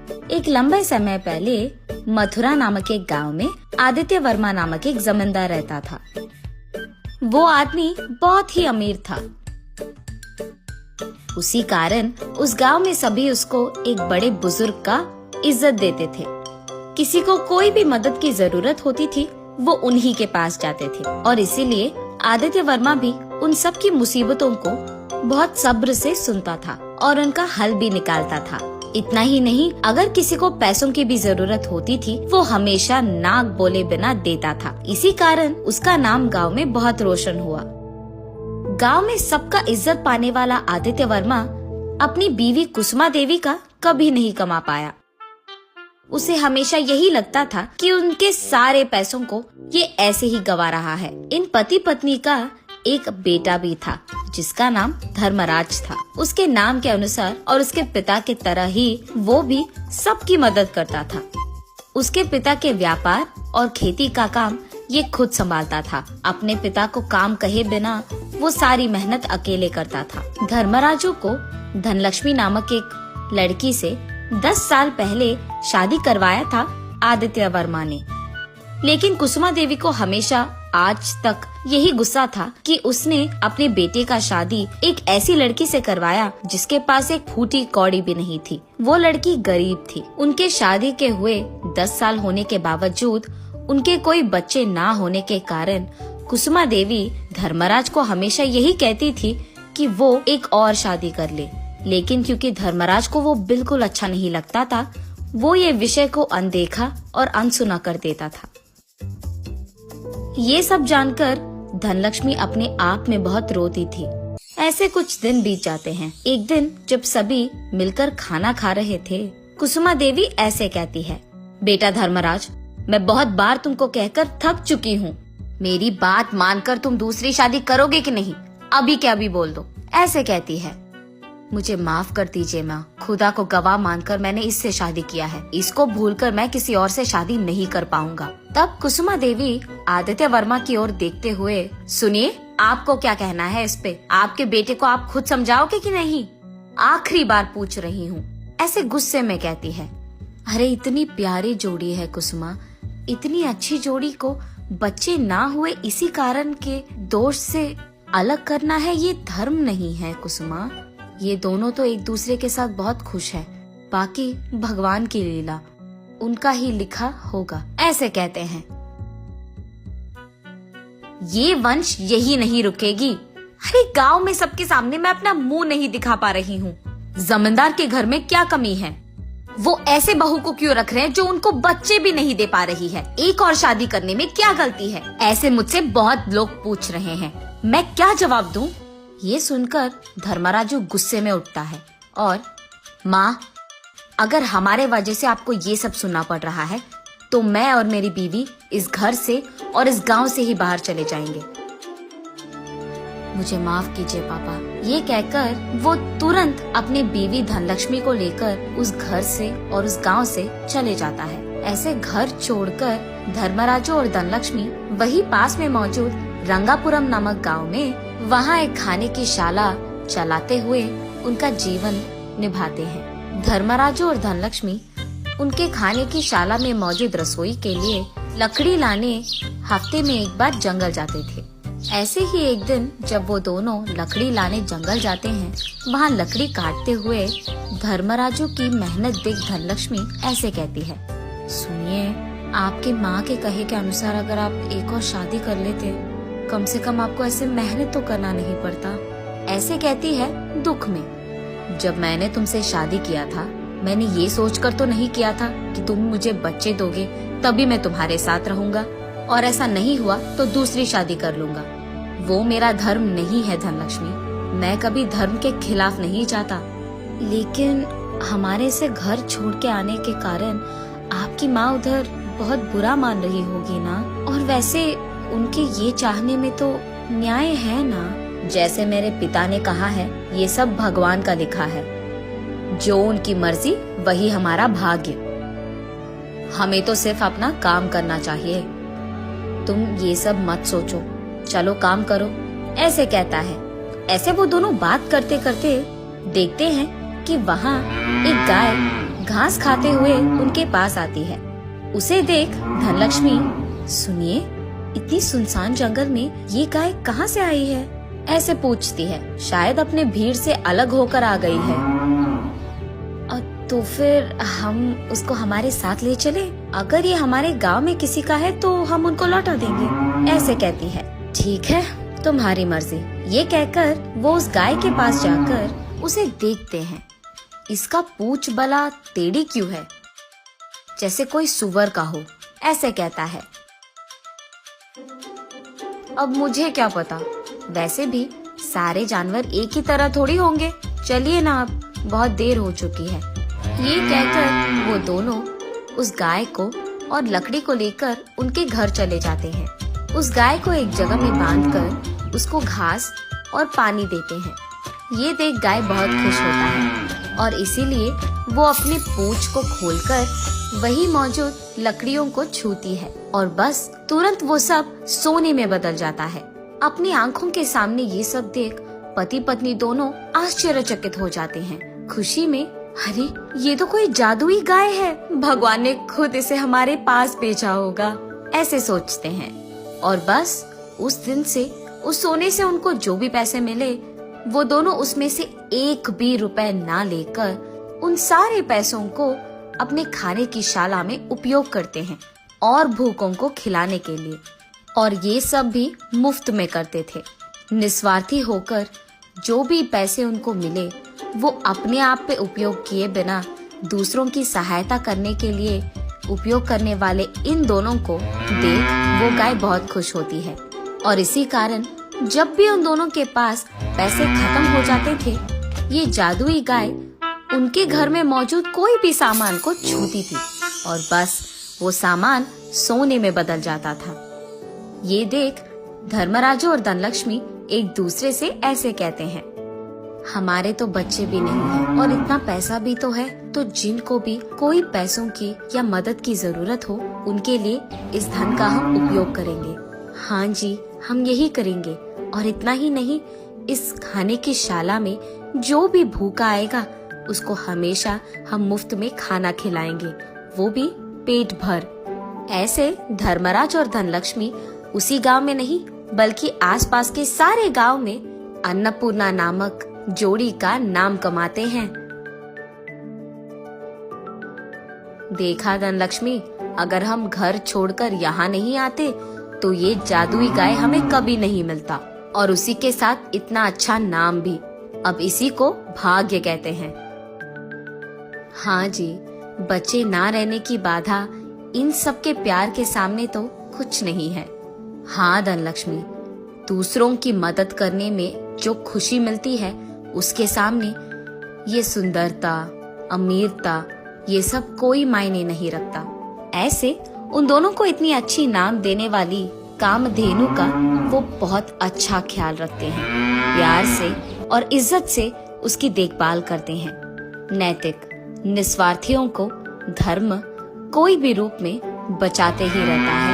एक लंबे समय पहले मथुरा नामक एक गांव में आदित्य वर्मा नामक एक जमींदार रहता था। वो आदमी बहुत ही अमीर था। उसी कारण उस गांव में सभी उसको एक बड़े बुजुर्ग का इज्जत देते थे। किसी को कोई भी मदद की जरूरत होती थी वो उन्हीं के पास जाते थे और इसीलिए आदित्य वर्मा भी उन सब की मुसीबतों को बहुत सब्र से सुनता था और उनका हल भी निकालता था। इतना ही नहीं, अगर किसी को पैसों की भी जरूरत होती थी वो हमेशा नाक बोले बिना देता था। इसी कारण उसका नाम गांव में बहुत रोशन हुआ। गांव में सबका इज्जत पाने वाला आदित्य वर्मा अपनी बीवी कुसुमा देवी का कभी नहीं कमा पाया। उसे हमेशा यही लगता था कि उनके सारे पैसों को ये ऐसे ही गवा रहा है। इन पति पत्नी का एक बेटा भी था जिसका नाम धर्मराज था। उसके नाम के अनुसार और उसके पिता के तरह ही वो भी सबकी मदद करता था। उसके पिता के व्यापार और खेती का काम ये खुद संभालता था। अपने पिता को काम कहे बिना वो सारी मेहनत अकेले करता था। धर्मराजू को धनलक्ष्मी नामक एक लड़की से 10 साल पहले शादी करवाया था आदित्य वर्मा ने। लेकिन कुसुमा देवी को हमेशा आज तक यही गुस्सा था कि उसने अपने बेटे का शादी एक ऐसी लड़की से करवाया जिसके पास एक फूटी कौड़ी भी नहीं थी। वो लड़की गरीब थी। उनके शादी के हुए 10 साल होने के बावजूद उनके कोई बच्चे ना होने के कारण कुसुमा देवी धर्मराज को हमेशा यही कहती थी कि वो एक और शादी कर ले। लेकिन क्योंकि धर्मराज को वो बिल्कुल अच्छा नहीं लगता था, वो ये विषय को अनदेखा और अनसुना कर देता था। ये सब जानकर धनलक्ष्मी अपने आप में बहुत रोती थी। ऐसे कुछ दिन बीत जाते हैं। एक दिन जब सभी मिलकर खाना खा रहे थे, कुसुमा देवी ऐसे कहती है, बेटा धर्मराज, मैं बहुत बार तुमको कहकर थक चुकी हूँ। मेरी बात मानकर तुम दूसरी शादी करोगे कि नहीं? अभी क्या अभी बोल दो। ऐसे कहती है। मुझे माफ कर दीजिए माँ, खुदा को गवाह मानकर मैंने इससे शादी किया है। इसको भूलकर मैं किसी और से शादी नहीं कर पाऊंगा। तब कुसुमा देवी आदित्य वर्मा की ओर देखते हुए, सुनिए, आपको क्या कहना है इस पे? आपके बेटे को आप खुद समझाओगे कि नहीं? आखिरी बार पूछ रही हूँ। ऐसे गुस्से में कहती है। अरे इतनी प्यारी जोड़ी है कुसुमा, इतनी अच्छी जोड़ी को बच्चे ना हुए इसी कारण के दोष से अलग करना है, ये धर्म नहीं है कुसुमा। ये दोनों तो एक दूसरे के साथ बहुत खुश है। बाकी भगवान की लीला, उनका ही लिखा होगा। ऐसे कहते हैं। ये वंश यही नहीं रुकेगी। अरे गांव में सबके सामने मैं अपना मुंह नहीं दिखा पा रही हूँ। जमींदार के घर में क्या कमी है? वो ऐसे बहू को क्यों रख रहे हैं जो उनको बच्चे भी नहीं दे पा रही है? एक और शादी करने में क्या गलती है? ऐसे मुझसे बहुत लोग पूछ रहे हैं, मैं क्या जवाब दूं? ये सुनकर धर्मराजू गुस्से में उठता है और, माँ, अगर हमारे वजह से आपको ये सब सुनना पड़ रहा है तो मैं और मेरी बीवी इस घर से और इस गांव से ही बाहर चले जाएंगे। मुझे माफ कीजिए पापा। ये कहकर वो तुरंत अपनी बीवी धनलक्ष्मी को लेकर उस घर से और उस गांव से चले जाता है। ऐसे घर छोड़कर धर्मराजू और धनलक्ष्मी वही पास में मौजूद रंगापुरम नामक गांव में वहाँ एक खाने की शाला चलाते हुए उनका जीवन निभाते हैं। धर्मराजू और धनलक्ष्मी उनके खाने की शाला में मौजूद रसोई के लिए लकड़ी लाने हफ्ते में एक बार जंगल जाते थे। ऐसे ही एक दिन जब वो दोनों लकड़ी लाने जंगल जाते हैं, वहाँ लकड़ी काटते हुए धर्मराजू की मेहनत देख धनलक्ष्मी ऐसे कहती है, सुनिए, आपके माँ के कहे के अनुसार अगर आप एक और शादी कर लेते, कम से कम आपको ऐसे मेहनत तो करना नहीं पड़ता। ऐसे कहती है दुख में। जब मैंने तुमसे शादी किया था, मैंने ये सोचकर तो नहीं किया था कि तुम मुझे बच्चे दोगे तभी मैं तुम्हारे साथ रहूंगा, और ऐसा नहीं हुआ तो दूसरी शादी कर लूंगा। वो मेरा धर्म नहीं है धनलक्ष्मी। मैं कभी धर्म के खिलाफ नहीं जाता, लेकिन हमारे से घर छोड़ के आने के कारण आपकी माँ उधर बहुत बुरा मान रही होगी ना। और वैसे उनके ये चाहने में तो न्याय है ना। जैसे मेरे पिता ने कहा है, ये सब भगवान का लिखा है। जो उनकी मर्जी वही हमारा भाग्य। हमें तो सिर्फ अपना काम करना चाहिए। तुम ये सब मत सोचो, चलो काम करो। ऐसे कहता है। ऐसे वो दोनों बात करते करते देखते हैं कि वहाँ एक गाय घास खाते हुए उनके पास आती है। उसे देख धनलक्ष्मी, सुनिए, इतनी सुनसान जंगल में ये गाय कहाँ से आई है? ऐसे पूछती है। शायद अपने भीड़ से अलग होकर आ गई है। तो फिर हम उसको हमारे साथ ले चले? अगर ये हमारे गांव में किसी का है तो हम उनको लौटा देंगे, ऐसे कहती है। ठीक है, तुम्हारी मर्जी। ये कहकर वो उस गाय के पास जाकर उसे देखते हैं। इसका पूंछ भला टेढ़ी क्यों है, जैसे कोई सुअर का हो, ऐसे कहता है। अब मुझे क्या पता, वैसे भी सारे जानवर एक ही तरह थोड़ी होंगे। चलिए ना, अब बहुत देर हो चुकी है। ये कहकर वो दोनों उस गाय को और लकड़ी को लेकर उनके घर चले जाते हैं। उस गाय को एक जगह में बांधकर उसको घास और पानी देते हैं। ये देख गाय बहुत खुश होता है और इसीलिए वो अपने पूंछ को खोलकर वही मौजूद लकड़ियों को छूती है और बस तुरंत वो सब सोने में बदल जाता है। अपनी आंखों के सामने ये सब देख पति पत्नी दोनों आश्चर्यचकित हो जाते हैं। खुशी में, अरे ये तो कोई जादुई गाय है, भगवान ने खुद इसे हमारे पास भेजा होगा, ऐसे सोचते हैं। और बस उस दिन से, उस सोने से उनको जो भी पैसे मिले, वो दोनों उसमें से एक भी रुपए ना लेकर उन सारे पैसों को अपने खाने की शाला में उपयोग करते हैं और भूखों को खिलाने के लिए। और ये सब भी मुफ्त में करते थे। निस्वार्थी होकर जो भी पैसे उनको मिले वो अपने आप पे उपयोग किए बिना दूसरों की सहायता करने के लिए उपयोग करने वाले इन दोनों को देख वो गाय बहुत खुश होती है। और इसी कारण जब भी उन दोनों के पास पैसे खत्म हो जाते थे, ये जादुई गाय उनके घर में मौजूद कोई भी सामान को छूती थी और बस वो सामान सोने में बदल जाता था। ये देख धर्मराजू और धनलक्ष्मी एक दूसरे से ऐसे कहते हैं, हमारे तो बच्चे भी नहीं हैं और इतना पैसा भी तो है, तो जिनको भी कोई पैसों की या मदद की जरूरत हो उनके लिए इस धन का हम उपयोग करेंगे। हाँ जी, हम यही करेंगे। और इतना ही नहीं, इस खाने की शाला में जो भी भूखा आएगा उसको हमेशा हम मुफ्त में खाना खिलाएंगे, वो भी पेट भर। ऐसे धर्मराज और धनलक्ष्मी उसी गांव में नहीं बल्कि आसपास के सारे गांव में अन्नपूर्णा नामक जोड़ी का नाम कमाते हैं। देखा धनलक्ष्मी, अगर हम घर छोड़कर यहाँ नहीं आते तो ये जादुई गाय हमें कभी नहीं मिलता और उसी के साथ इतना अच्छा नाम भी। अब इसी को भाग्य कहते हैं। हाँ जी, बच्चे ना रहने की बाधा इन सब के प्यार के सामने तो कुछ नहीं है। हाँ धनलक्ष्मी, दूसरों की मदद करने में जो खुशी मिलती है उसके सामने ये सुंदरता, अमीरता, ये सब कोई मायने नहीं रखता। ऐसे उन दोनों को इतनी अच्छी नाम देने वाली कामधेनु का वो बहुत अच्छा ख्याल रखते हैं। प्यार से और इज्जत से उसकी देखभाल करते हैं। नैतिक निस्वार्थियों को धर्म कोई भी रूप में बचाते ही रहता है।